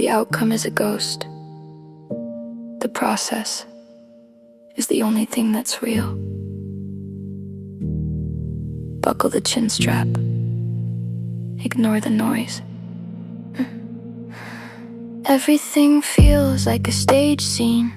The outcome is a ghost. The process is the only thing that's real. Buckle the chin strap. Ignore the noise. Everything feels like a stage scene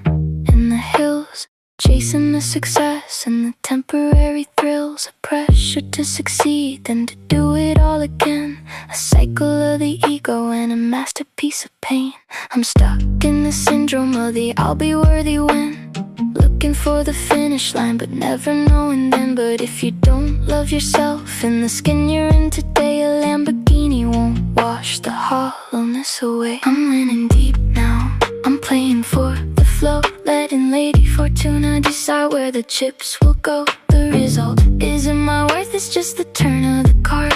in the hills, chasing the success and the temporary thrills, a pressure to succeed and to do it all again, a cycle of the ego and a masterpiece of pain. I'm stuck in the syndrome of the I'll be worthy when, looking for the finish line but never knowing then. But if you don't love yourself in the skin you're in today, a Lamborghini won't wash the hollowness away. I'm winning deep now, I'm playing for the flow, letting Lady Fortuna decide where the chips will go. The result isn't my worth, it's just the turn of the card.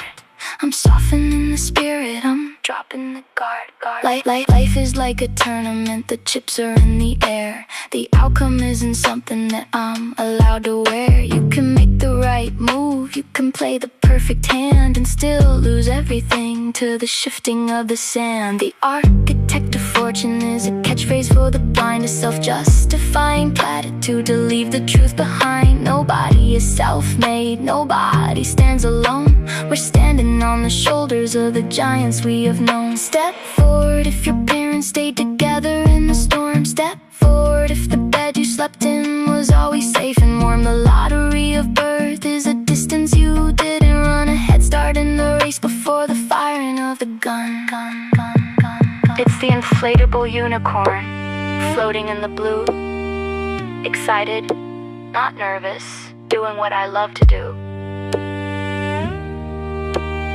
I'm softening the spirit, I'm dropping the guard. Life is like a tournament, the chips are in the air. The outcome isn't something that I'm allowed to wear. You can make the right move, you can play the perfect hand and still lose everything to the shifting of the sand. The architect of fortune is a catchphrase for the blind, a self-justifying platitude to leave the truth behind. Nobody is self-made, nobody stands alone. We're standing on the shoulders of the giants we have known. Step forward if your parents stayed together in the storm. Step forward if the bed you slept in was always safe and warm. The lottery of birth is a distance you didn't run, a head start in the race before the firing of the gun. It's the inflatable unicorn, floating in the blue. Excited, not nervous, doing what I love to do.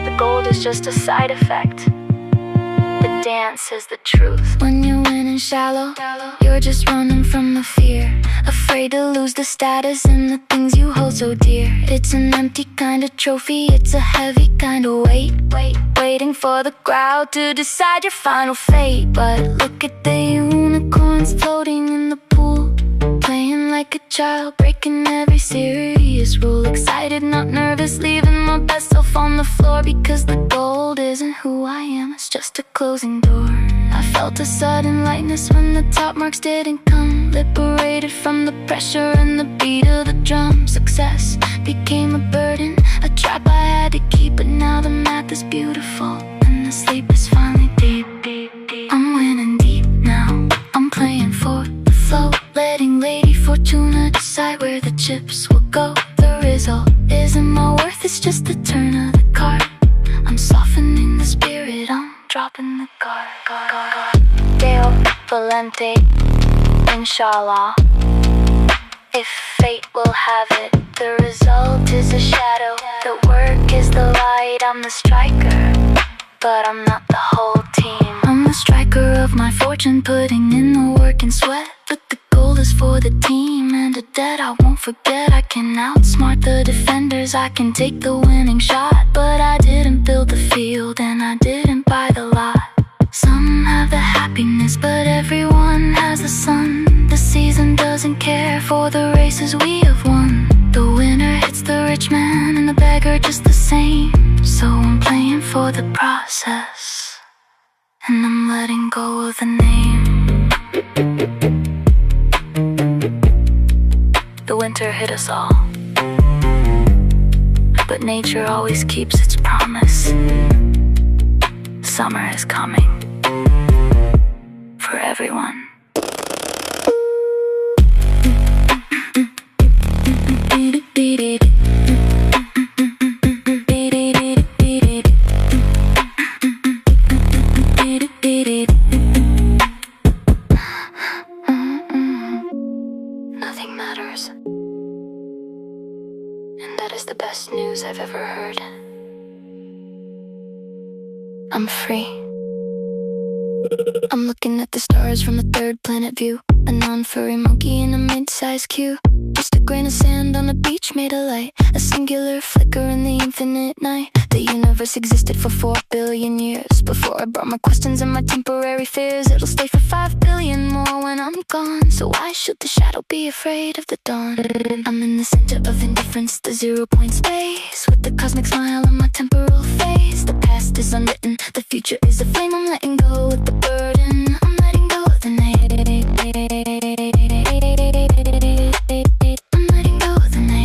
The gold is just a side effect, the dance is the truth. When you win in shallow, you're just running from the fear, afraid to lose the status and the things you hold so dear. It's an empty kind of trophy, it's a heavy kind of weight, waiting for the crowd to decide your final fate. But look at the unicorns floating in the pool, playing like a child, breaking every serious rule. Excited, not nervous, leaving my best self on the floor, because the gold isn't who I am, it's just a closing door. I felt a sudden lightness when the top marks didn't come, liberated from the pressure and the beat of the drum. Success became a burden, a trap I had to keep, but now the math is beautiful and the sleep is finally deep. I'm winning deep now, I'm playing for the flow, letting Lady Fortuna decide where the chips will go. The result isn't my worth, it's just the turn of the card. I'm softening the spirit, I'm dropping the guard. Deo Valente, inshallah. If fate will have it, the result is a shadow. The work is the light, I'm the striker, but I'm not the whole team. I'm the striker of my fortune, putting in the work and sweat, but the goal is for the team and a debt I won't forget. I can outsmart the defenders, I can take the winning shot, but I didn't build the field and I didn't buy the lot. Some have the happiness, but everyone has the sun. The season doesn't care for the races we have won. The winner hits the rich man and the beggar just the same. So I'm playing for the process, and I'm letting go of the name. The winter hit us all, but nature always keeps its promise. Summer is coming for everyone. Nothing matters, and that is the best news I've ever heard. I'm free. I'm looking at the stars from a third planet view, a non-furry monkey in a mid-sized queue. Just a grain of sand on a beach made of light, a singular flicker in the infinite night. The universe existed for 4 billion years before I brought my questions and my temporary fears. It'll stay for 5 billion more when I'm gone, so why should the shadow be afraid of the dawn? I'm in the center of indifference, the 0-point space, with the cosmic smile on my temporal face. The past is unwritten, the future is a flame I'm letting go with the burden. burden. I'm letting go of the night. I'm letting go of the night.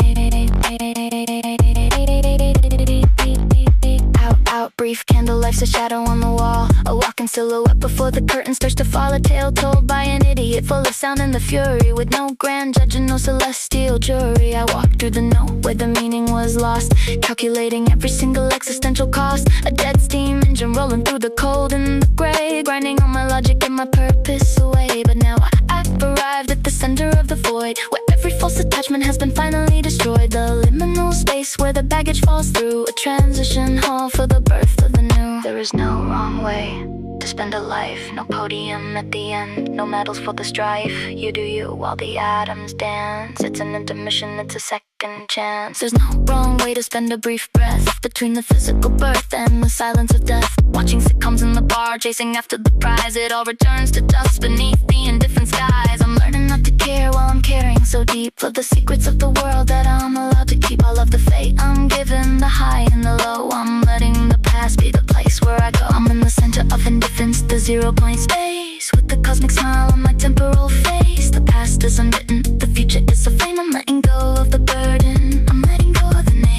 Out, brief candle life's a shadow on the wall. A walking silhouette before the curtain starts to fall. A tale told by an idiot, full of sound and the fury, with no grand judge and no celestial jury. I walked through the note where the meaning was lost, calculating every single existential cost. A dead steam engine rolling through the cold and the gray, grinding on my logic and my purpose away. But now I've arrived at the center of the void, where every false attachment has been finally destroyed. The liminal space where the baggage falls through, a transition hall for the birth of the new. There is no wrong way to spend a life, no podium at the end, no medals for the strife. You do you while the atoms dance. It's an intermission, it's a second chance. There's no wrong way to spend a brief breath between the physical birth and the silence of death. Watching sitcoms in the bar, chasing after the prize. It all returns to dust beneath the indifferent skies. I'm learning not to care while I'm caring so deep. Love the secrets of the world that I'm allowed to keep. I love the fate I'm given, the high and the low. I'm letting the past be the place where I go. I'm in the center of indifference, the 0-point space, with the cosmic smile on my temporal face. The past is unwritten, the future is a flame. I'm letting go of the burden. I'm letting go of the name.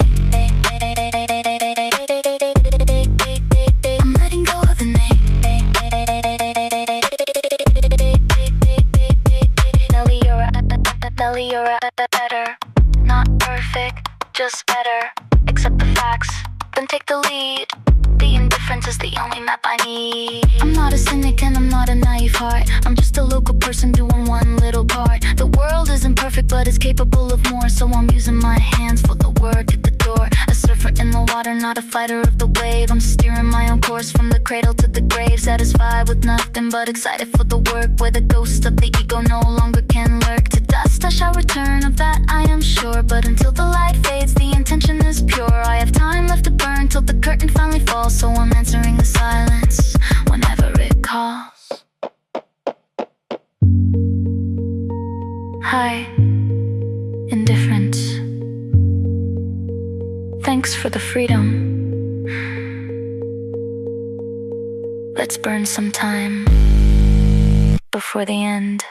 I'm letting go of the name. Nelly, you're a better. Not perfect, just better. Accept the facts, then take the lead. The indifference is the only map I need. I'm not a cynic and I'm not a naive heart. I'm just a local person doing one little part. The world isn't perfect but it's capable of more, so I'm using my hands for the word at the door. A surfer in the water, not a fighter of the wave. I'm steering my own course from the cradle to the grave, satisfied with nothing but excited for the work, where the ghost of the ego no longer can lurk. To dust I shall return, of that I am sure. But until the light fades, the intention is pure. I have time left to burn till the curtain finally falls, so I'm answering the silence whenever it calls. Hi, indifference. Thanks for the freedom. Let's burn some time before the end.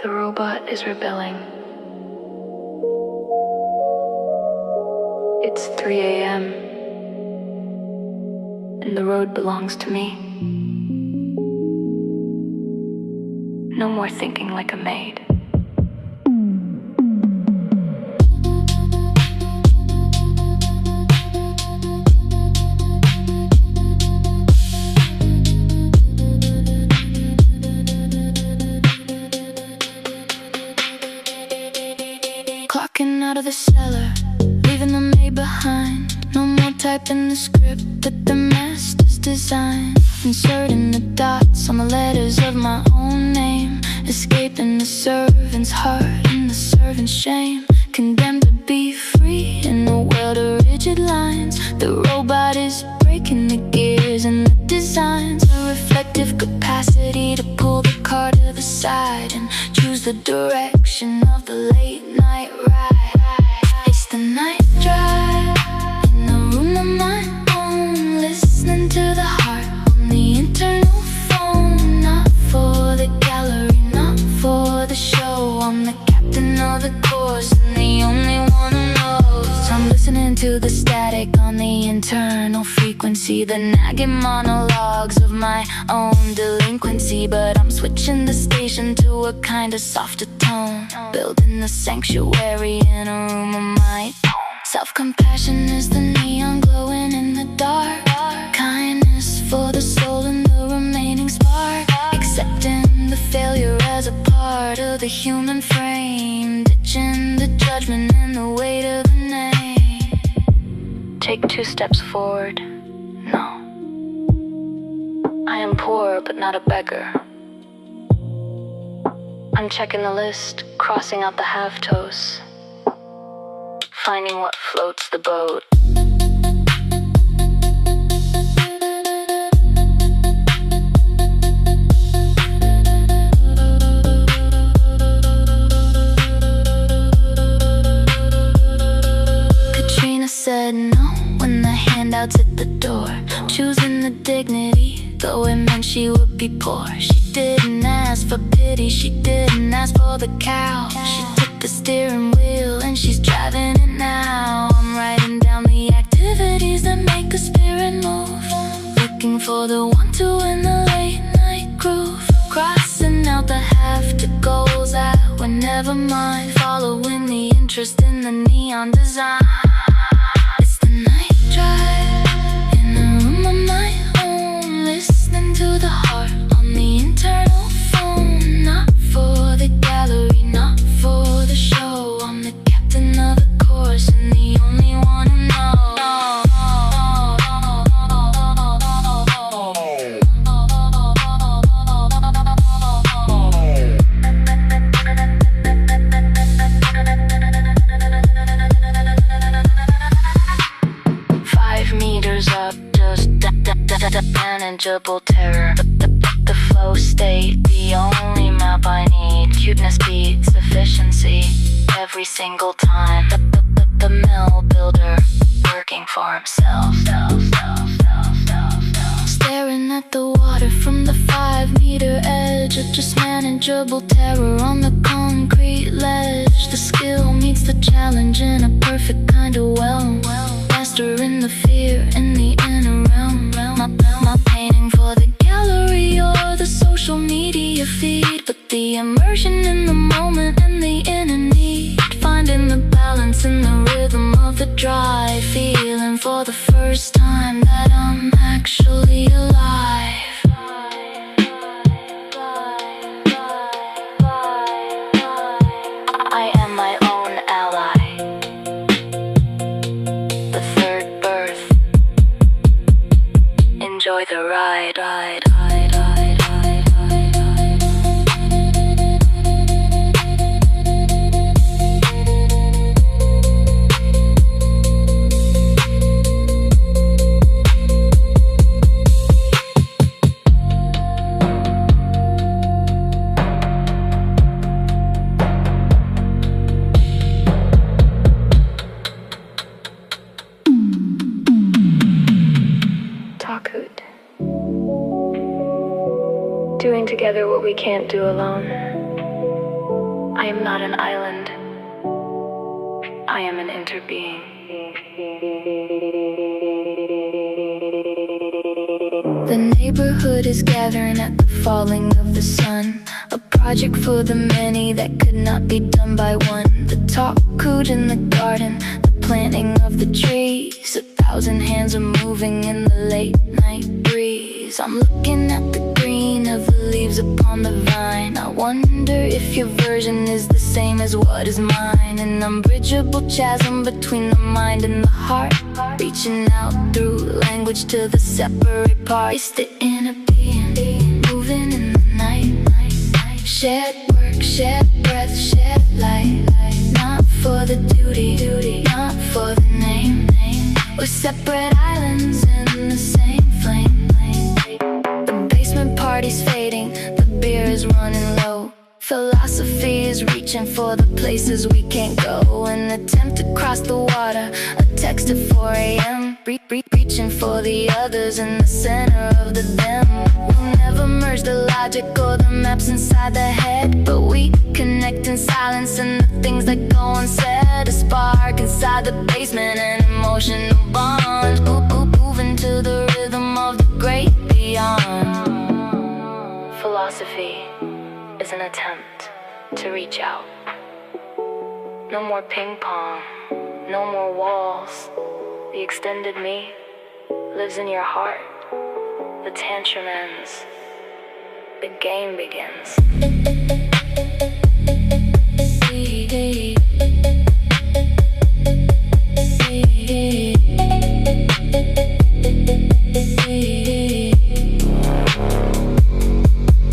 The robot is rebelling. It's 3 a.m. and the road belongs to me. No more thinking like a maid. Clocking out of the cellar, leaving the maid behind. No more typing the script that the masters designed. Inserting the dots on the letters of my own name. Escaping the servant's heart and the servant's shame. Condemned to be free in a world of rigid lines. The robot is breaking the gears and the designs. A reflective capacity to pull the car to the side and choose the direction of the late night ride. It's the night drive in the room of my own, listening to the heart on the internal phone. Not for the gallery, not for the show. I'm the captain of the course and the only one who knows. I'm listening to the static on the internal frequency, the nagging monologues of my own delinquency. But I'm switching the station to a kind of softer tone, building the sanctuary in a room of my own. Self-compassion is the neon glowing in the dark. Kindness for the soul and the remaining spark. Accepting the failure as a part of the human frame. Ditching the judgment and the weight of the name. Take 2 steps forward. No, I am poor but not a beggar. I'm checking the list, crossing out the half-toes. finding what floats the boat. Katrina said no when the handouts at the door, choosing the dignity, though it meant she would be poor. She didn't ask for pity, she didn't ask for the cow. She took the steering wheel and she's driving it now. I'm writing down the activities that make a spirit move, looking for the one to win the late night groove, crossing out the have to goals that were never mine, following the interest in the neon design. It's the night drive in the room of my own, listening to the heart on the internal phone. Not for the gallery, not for the show. I'm the captain of the course and the only one who knows. 5 meters up, just manageable terror. The flow state, the only map I need. Cuteness beats efficiency every single time. The mill builder working for himself. Staring at the water from the 5-meter edge of just manageable terror on the concrete ledge. The skill meets the challenge in a perfect kind of realm. Mastering the fear in the inner realm. Not painting for the gallery or the social media feed, but the immersion in the moment and the inner need. Finding the balance in the rhythm of the drive, feeling for the first time that I'm actually alive. I am my own ally. The third birth. Enjoy the ride. Doing together what we can't do alone. I am not an island. I am an interbeing. The neighborhood is gathering at the falling of the sun, a project for the many that could not be done by one. The talk coot in the garden, the planting of the trees, 1,000 hands are moving in the late night breeze. I'm looking at the green of the leaves upon the vine. I wonder if your version is the same as what is mine. An unbridgeable chasm between the mind and the heart, reaching out through language to the separate parts. The inner being, moving in the night. Shared work, shared breath, shared light. Not for the duty, not for the name. We're separate islands in the same flame. The basement party's fading, the beer is running low. Philosophy is reaching for the places we can't go. An attempt to cross the water, a text at 4 a.m. Reaching for the others in the center of the them. We'll never merge the logic or the maps inside the head, but we connect in silence and the things that go unsaid. A spark inside the basement, an emotional bond, moving to the rhythm of the great beyond. Philosophy is an attempt to reach out. No more ping pong, no more walls. The extended me lives in your heart. The tantrum ends. The game begins.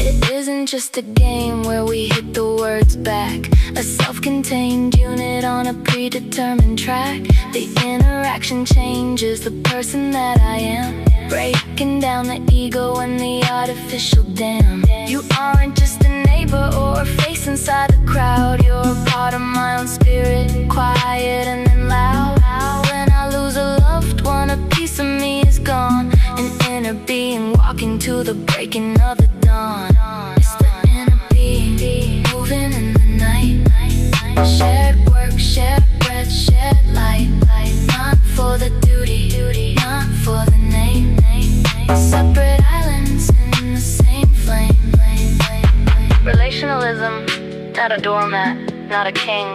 It isn't just a game where we hit the words back. A self-contained unit on a predetermined track. The interaction changes the person that I am, breaking down the ego and the artificial dam. You aren't just a neighbor or a face inside the crowd. You're a part of my own spirit, quiet and then loud. When I lose a loved one, a piece of me is gone. An inner being walking to the breaking of the dawn. It's the inner being moving in the night. Shared work, shared breath, shared light. Not for the duty, not for the name. Separate islands in the same flame. Relationalism, not a doormat, not a king.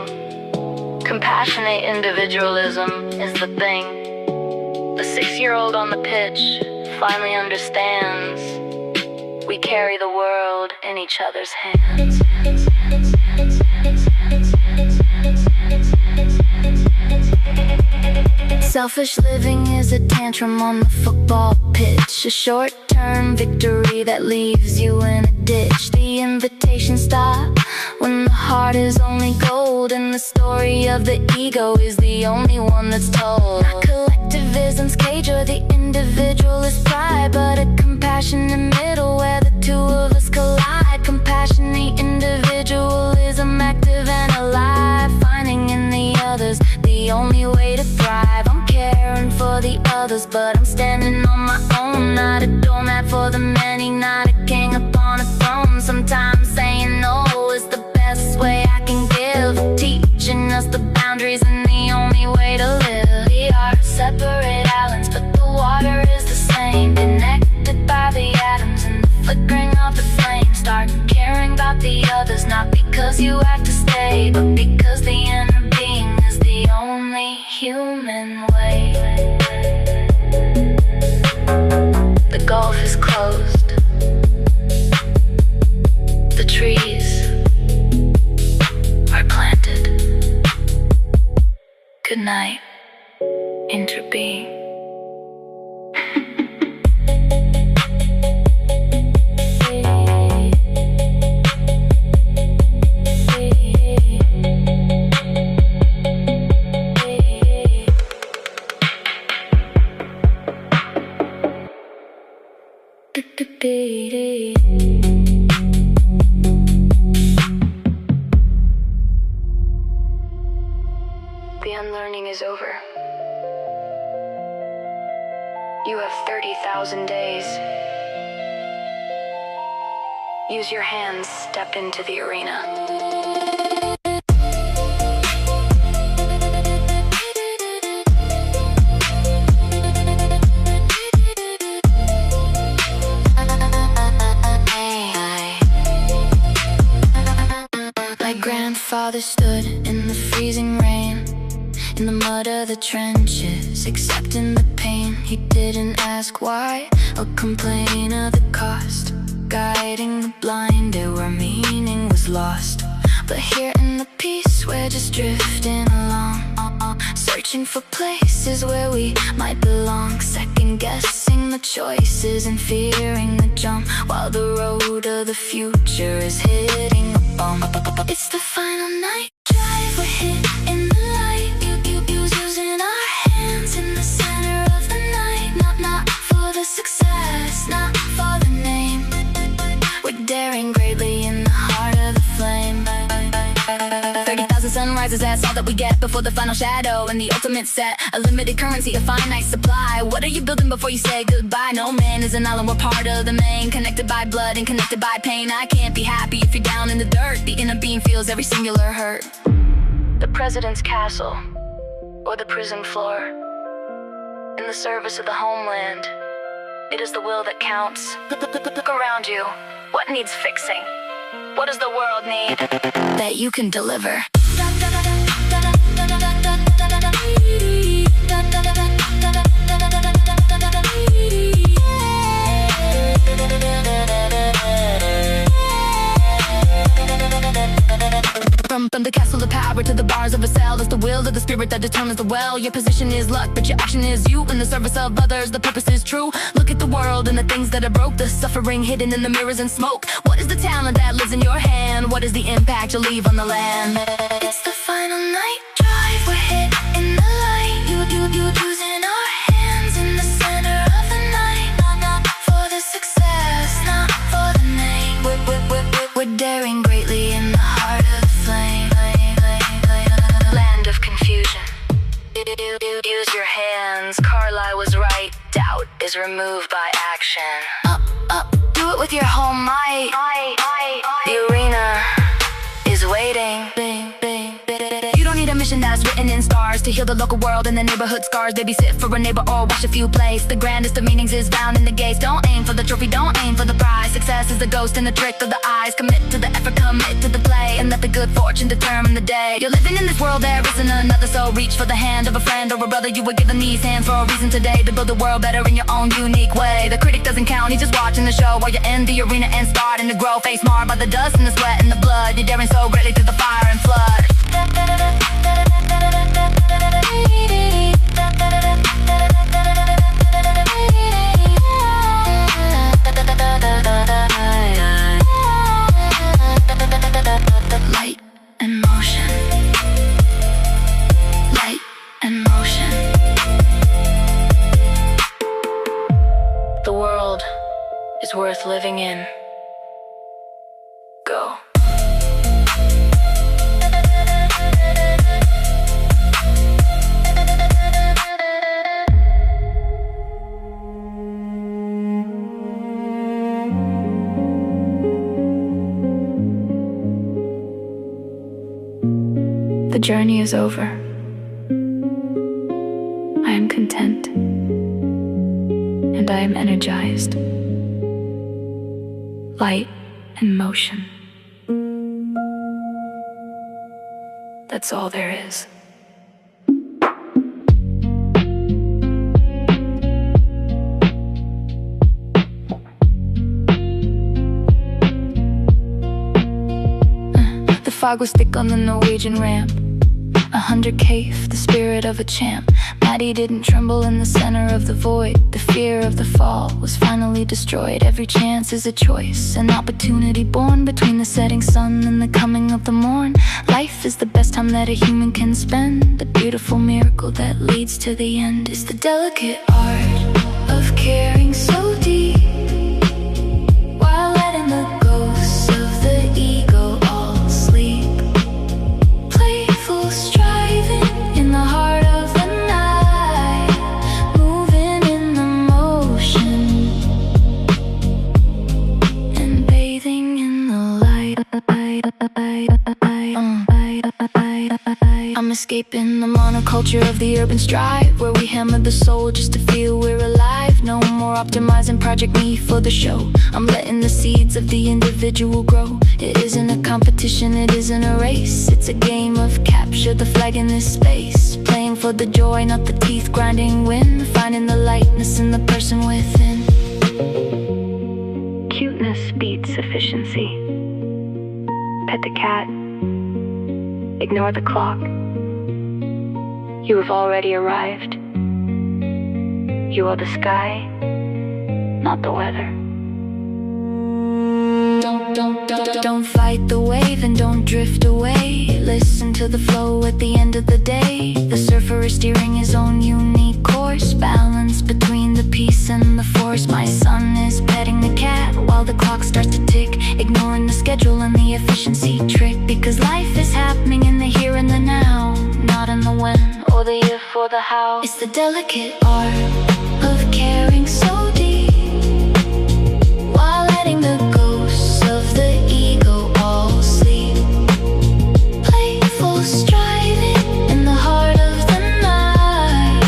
Compassionate individualism is the thing. The 6-year-old on the pitch finally understands. We carry the world in each other's hands. Selfish living is a tantrum on the football pitch. A short-term victory that leaves you in a ditch. The invitation stop when the heart is only gold, and the story of the ego is the only one that's told. Not collectivism's cage or the individualist pride, but a compassionate middle where the two of us collide. Compassionate individualism, active and alive, finding in the others the only way to thrive. I'm caring for the others, but I'm standing on my own. Not a doormat for the many, not a king upon a throne. Sometimes saying no is the best way I can give, teaching us the boundaries and the only way to live. We are separate islands, but the water is the same, connected by the atoms and the flickering of the flame. Start caring about the others, not because you have to stay, but because the inner being is the only human way. The gulf is closed. The trees are planted. Good night, interbeing. The unlearning is over. You have 30,000 days. Use your hands, step into the arena. My grandfather stood in the freezing rain, in the mud of the trenches, accepting the pain. He didn't ask why or complain of the cost, guiding the blinded where meaning was lost. But here in the peace we're just drifting along, searching for places where we might belong, second guessing the choices and fearing the jump, while the road of the future is hitting a bump. It's the final night drive, we're hitting the light. Using our hands in the center of the night. Not for the success, not for the name. We're daring greatly in the heart of the flame. 30,000 sunrises, that's all that we get before the final shadow and the ultimate set. A limited currency, a finite supply. What are you building before you say goodbye? No man is an island, we're part of the main, connected by blood and connected by pain. I can't be happy if you're down in the dirt. The inner being feels every singular hurt. The president's castle or the prison floor, in the service of the homeland. It is the will that counts. Look around you. What needs fixing? What does the world need that you can deliver? From the castle of power to the bars of a cell, that's the will will of the spirit that determines the well. Your position is luck, but your action is you. In the service of others, the purpose is true. Look at the world and the things that are broke, the suffering hidden in the mirrors and smoke. What is the talent that lives in your hand? What is the impact you leave on the land? It's the final night drive, we're hit in the light. Using our hands in the center of the night. Not for the success, not for the name. We're daring greatly in the heart of the flame. Land of confusion. Use your hands, Carlisle was right. Doubt is removed by action. Up, do it with your whole might. The arena is waiting. You don't need a mission that's written in stars to heal the local world and the neighborhood scars. Babysit for a neighbor or watch a few plays. The grandest of meanings is found in the gaze. Don't aim for the trophy, don't aim for the prize. Success is the ghost and the trick of the eyes. Commit to the effort, commit to the play, and let the good fortune determine the day. You're living in this world, there isn't another, so reach for the hand of a friend or a brother. You were given these hands for a reason today, to build a world better in your own unique way. The critic doesn't count, he's just watching the show while you're in the arena and starting to grow. Face marred by the dust and the sweat and the blood. You're daring so greatly through the fire and flood. Light and motion. Light and motion. The world is worth living in. Go. The journey is over. I am content, and I am energized. Light and motion. That's all there is. The fog was thick on the Norwegian ramp. 100 kf, the spirit of a champ. Maddie didn't tremble in the center of the void. The fear of the fall was finally destroyed. Every chance is a choice, an opportunity born between the setting sun and the coming of the morn. Life is the best time that a human can spend. The beautiful miracle that leads to the end is the delicate art of caring so deep, while letting the ghosts of the ego all sleep. Playful striving in the heart of the night, moving in the motion and bathing in the light. I'm escaping the monoculture of the urban strive, where we hammer the soul just to feel we're alive. No more optimizing Project Me for the show. I'm letting the seeds of the individual grow. It isn't a competition, it isn't a race. It's a game of capture the flag in this space. Playing for the joy, not the teeth grinding win. Finding the lightness in the person within. Cuteness beats efficiency. Pet the cat. Ignore the clock. You have already arrived. You are the sky, not the weather. Don't fight the wave and don't drift away. Listen to the flow at the end of the day. The surfer is steering his own unique course, balance between the peace and the force. My son is petting the cat while the clock starts to tick, ignoring the schedule and the efficiency trick. Because life is happening in the here and the now, not in the when or the if or the how. It's the delicate art of caring so deep, while letting the ghosts of the ego all sleep. Playful striving in the heart of the night,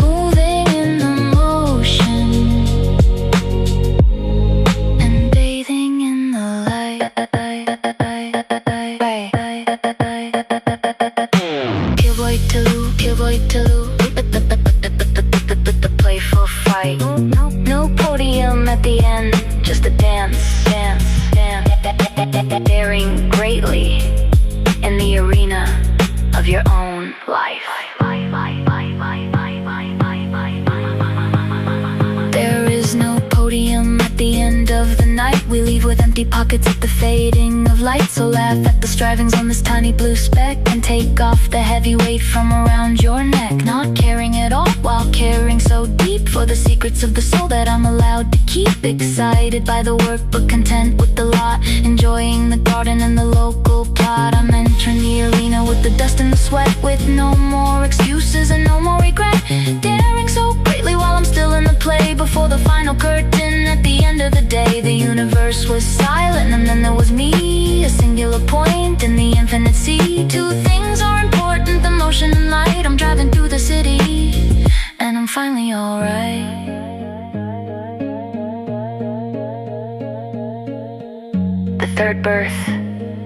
moving in the motion and bathing in the light. The playful fight. No podium at the end, just a dance. Daring greatly in the arena of your own. life. There is no podium at the end of the night. We leave with empty pockets at the fading of light. So laugh at the strivings on this tiny blue speck, and take off the heavy weight from around your neck. Not caring at all while caring so deep for the secrets of the soul that I'm allowed to keep. Excited by the work but content with the lot, enjoying the garden and the local plot. I'm entering the arena with the dust and the sweat, with no more excuses and no more regret. Daring so greatly while I'm still in the play, before the final curtain at the end of the day. The universe was silent and then there was me, a singular point in the infinite sea. Two things are important, the motion and light. I'm driving through the city and I'm finally alright. The third birth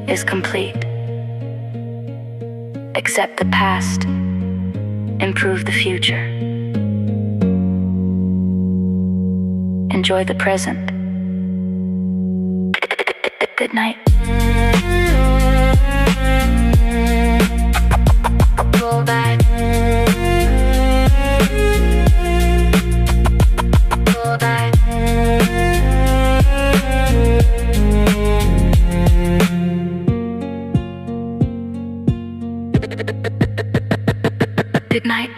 is complete. Accept the past, improve the future. Enjoy the present. Good night. Roll back. Roll back. Good night.